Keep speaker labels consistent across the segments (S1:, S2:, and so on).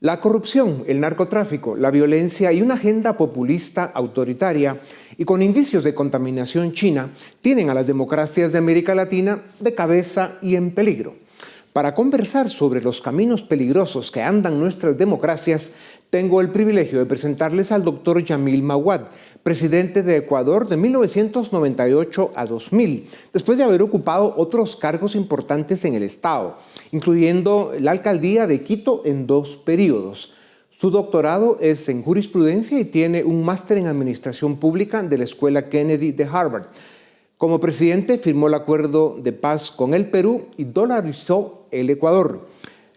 S1: La corrupción, el narcotráfico, la violencia y una agenda populista autoritaria y con indicios de contaminación china tienen a las democracias de América Latina de cabeza y en peligro. Para conversar sobre los caminos peligrosos que andan nuestras democracias, tengo el privilegio de presentarles al doctor Yamil Mahuad, presidente de Ecuador de 1998 a 2000, después de haber ocupado otros cargos importantes en el Estado, incluyendo la alcaldía de Quito en 2 periodos. Su doctorado es en jurisprudencia y tiene un máster en administración pública de la Escuela Kennedy de Harvard. Como presidente firmó el acuerdo de paz con el Perú y dolarizó el Ecuador.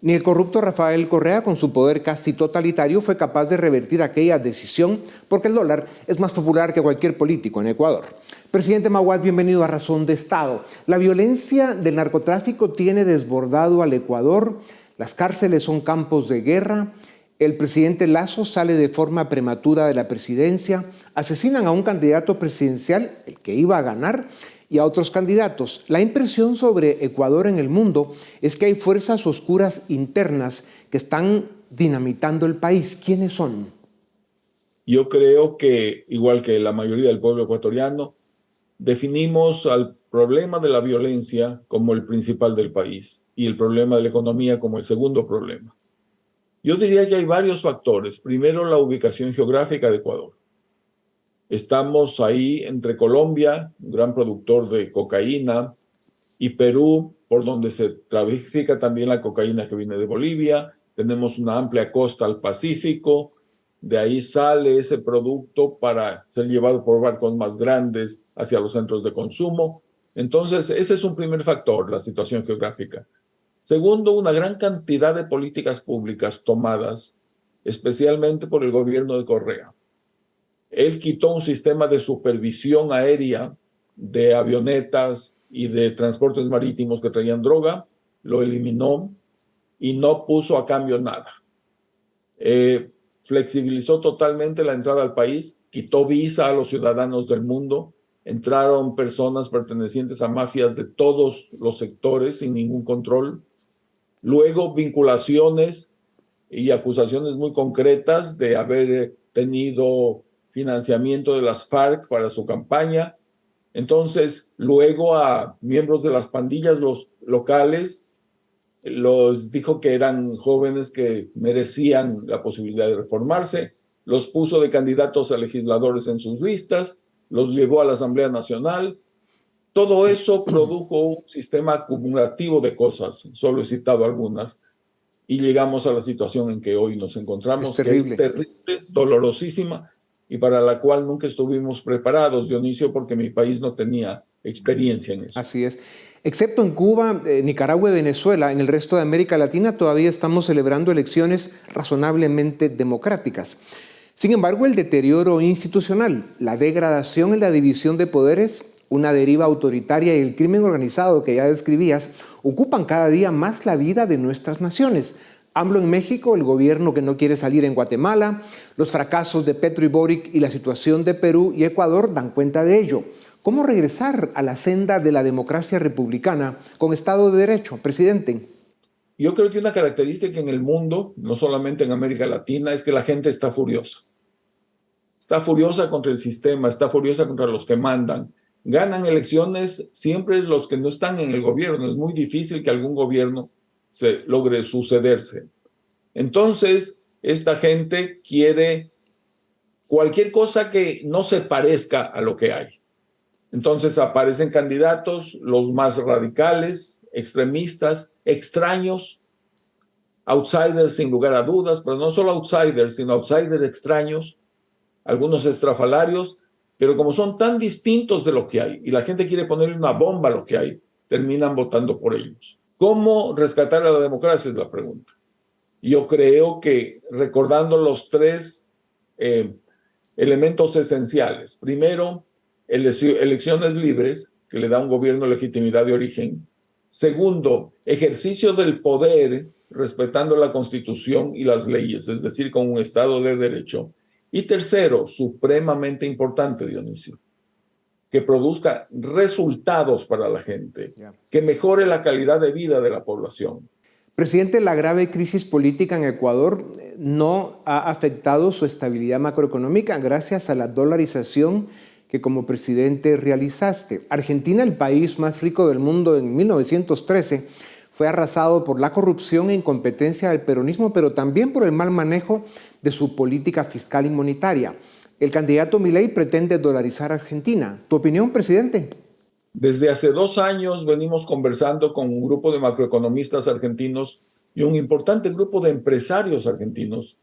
S1: Ni el corrupto Rafael Correa, con su poder casi totalitario, fue capaz de revertir aquella decisión porque el dólar es más popular que cualquier político en Ecuador. Presidente Mahuad, bienvenido a Razón de Estado. La violencia del narcotráfico tiene desbordado al Ecuador, las cárceles son campos de guerra, el presidente Lasso sale de forma prematura de la presidencia, asesinan a un candidato presidencial, el que iba a ganar, y a otros candidatos. La impresión sobre Ecuador en el mundo es que hay fuerzas oscuras internas que están dinamitando el país. ¿Quiénes son?
S2: Yo creo que, igual que la mayoría del pueblo ecuatoriano, definimos al problema de la violencia como el principal del país y el problema de la economía como el segundo problema. Yo diría que hay varios factores. Primero, la ubicación geográfica de Ecuador. Estamos ahí entre Colombia, un gran productor de cocaína, y Perú, por donde se trafica también la cocaína que viene de Bolivia. Tenemos una amplia costa al Pacífico. De ahí sale ese producto para ser llevado por barcos más grandes hacia los centros de consumo. Entonces, ese es un primer factor, la situación geográfica. Segundo, una gran cantidad de políticas públicas tomadas, especialmente por el gobierno de Correa. Él quitó un sistema de supervisión aérea de avionetas y de transportes marítimos que traían droga, lo eliminó y no puso a cambio nada. Flexibilizó totalmente la entrada al país, quitó visa a los ciudadanos del mundo, entraron personas pertenecientes a mafias de todos los sectores sin ningún control. Luego, vinculaciones y acusaciones muy concretas de haber tenido financiamiento de las FARC para su campaña. Entonces, luego a miembros de las pandillas locales los dijo que eran jóvenes que merecían la posibilidad de reformarse, los puso de candidatos a legisladores en sus listas, los llevó a la Asamblea Nacional. Todo eso produjo un sistema acumulativo de cosas, solo he citado algunas, y llegamos a la situación en que hoy nos encontramos, que es terrible, dolorosísima, y para la cual nunca estuvimos preparados, Dionisio, porque mi país no tenía experiencia en eso.
S1: Así es. Excepto en Cuba, Nicaragua y Venezuela, en el resto de América Latina todavía estamos celebrando elecciones razonablemente democráticas. Sin embargo, el deterioro institucional, la degradación en la división de poderes, una deriva autoritaria y el crimen organizado que ya describías, ocupan cada día más la vida de nuestras naciones. AMLO en México, el gobierno que no quiere salir en Guatemala, los fracasos de Petro y Boric y la situación de Perú y Ecuador dan cuenta de ello. ¿Cómo regresar a la senda de la democracia republicana con Estado de Derecho, presidente?
S2: Yo creo que una característica en el mundo, no solamente en América Latina, es que la gente está furiosa. Está furiosa contra el sistema, está furiosa contra los que mandan. Ganan elecciones siempre los que no están en el gobierno. Es muy difícil que algún gobierno se logre sucederse. Entonces, esta gente quiere cualquier cosa que no se parezca a lo que hay. Entonces aparecen candidatos, los más radicales, extremistas, extraños, outsiders sin lugar a dudas, pero no solo outsiders, sino outsiders extraños, algunos estrafalarios, pero como son tan distintos de lo que hay y la gente quiere ponerle una bomba a lo que hay, terminan votando por ellos. ¿Cómo rescatar a la democracia? Es la pregunta. Yo creo que recordando los 3 elementos esenciales. Primero, elecciones libres, que le da a un gobierno legitimidad de origen. Segundo, ejercicio del poder respetando la Constitución y las leyes, es decir, con un Estado de Derecho. Y tercero, supremamente importante, Dionisio, que produzca resultados para la gente, que mejore la calidad de vida de la población.
S1: Presidente, la grave crisis política en Ecuador no ha afectado su estabilidad macroeconómica gracias a la dolarización que como presidente realizaste. Argentina, el país más rico del mundo en 1913, fue arrasado por la corrupción e incompetencia del peronismo, pero también por el mal manejo de su política fiscal y monetaria. El candidato Milei pretende dolarizar a Argentina. ¿Tu opinión, presidente?
S2: Desde hace 2 años venimos conversando con un grupo de macroeconomistas argentinos y un importante grupo de empresarios argentinos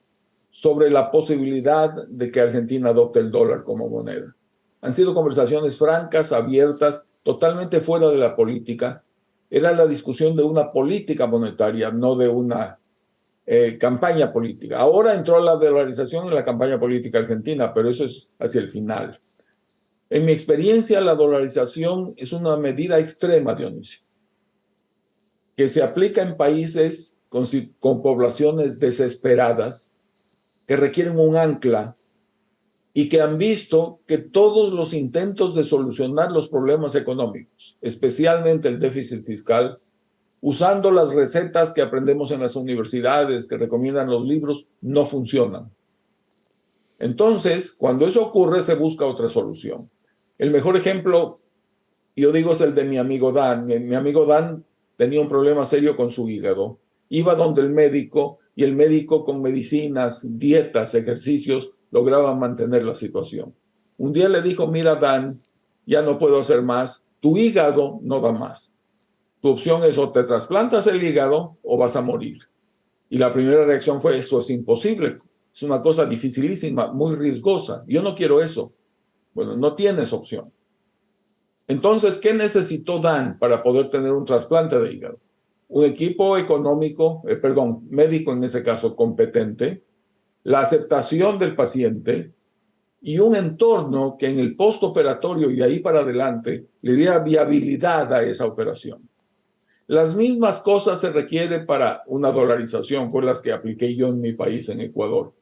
S2: sobre la posibilidad de que Argentina adopte el dólar como moneda. Han sido conversaciones francas, abiertas, totalmente fuera de la política. Era la discusión de una política monetaria, no de una campaña política. Ahora entró la dolarización en la campaña política argentina, pero eso es hacia el final. En mi experiencia, la dolarización es una medida extrema, Dionisio, que se aplica en países con poblaciones desesperadas, que requieren un ancla y que han visto que todos los intentos de solucionar los problemas económicos, especialmente el déficit fiscal, usando las recetas que aprendemos en las universidades, que recomiendan los libros, no funcionan. Entonces, cuando eso ocurre, se busca otra solución. El mejor ejemplo, yo digo, es el de mi amigo Dan. Mi amigo Dan tenía un problema serio con su hígado. Iba donde el médico y el médico con medicinas, dietas, ejercicios, lograba mantener la situación. Un día le dijo, mira Dan, ya no puedo hacer más, tu hígado no da más. Tu opción es o te trasplantas el hígado o vas a morir. Y la primera reacción fue, eso es imposible, es una cosa dificilísima, muy riesgosa, yo no quiero eso. Bueno, no tienes opción. Entonces, ¿qué necesitó Dan para poder tener un trasplante de hígado? Un equipo médico en ese caso, competente, la aceptación del paciente y un entorno que en el postoperatorio y de ahí para adelante le diera viabilidad a esa operación. Las mismas cosas se requieren para una dolarización, fue las que apliqué yo en mi país, en Ecuador.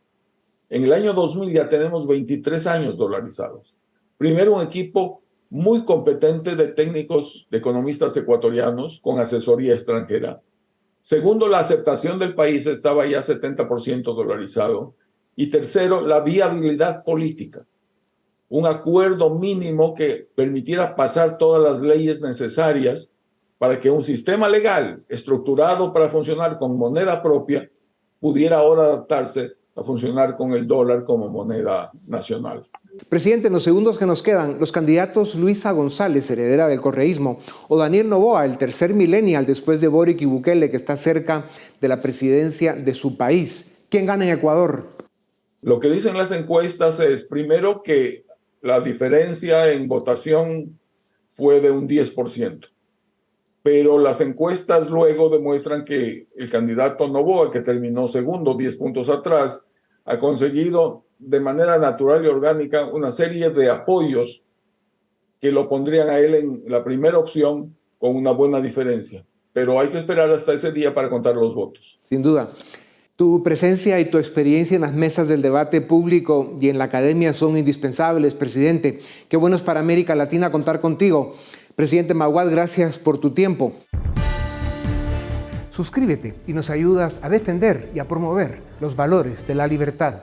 S2: En el año 2000 ya tenemos 23 años dolarizados. Primero, un equipo muy competente de técnicos, de economistas ecuatorianos con asesoría extranjera. Segundo, la aceptación del país estaba ya 70% dolarizado. Y tercero, la viabilidad política. Un acuerdo mínimo que permitiera pasar todas las leyes necesarias para que un sistema legal estructurado para funcionar con moneda propia pudiera ahora adaptarse a funcionar con el dólar como moneda nacional.
S1: Presidente, en los segundos que nos quedan, los candidatos Luisa González, heredera del correísmo, o Daniel Noboa, el tercer millennial después de Boric y Bukele, que está cerca de la presidencia de su país. ¿Quién gana en Ecuador?
S2: Lo que dicen las encuestas es, primero, que la diferencia en votación fue de un 10%. Pero las encuestas luego demuestran que el candidato Noboa, que terminó segundo, 10 puntos atrás, ha conseguido de manera natural y orgánica una serie de apoyos que lo pondrían a él en la primera opción con una buena diferencia. Pero hay que esperar hasta ese día para contar los votos.
S1: Sin duda. Tu presencia y tu experiencia en las mesas del debate público y en la academia son indispensables, presidente. Qué bueno es para América Latina contar contigo. Presidente Mahuad, gracias por tu tiempo. Suscríbete y nos ayudas a defender y a promover los valores de la libertad.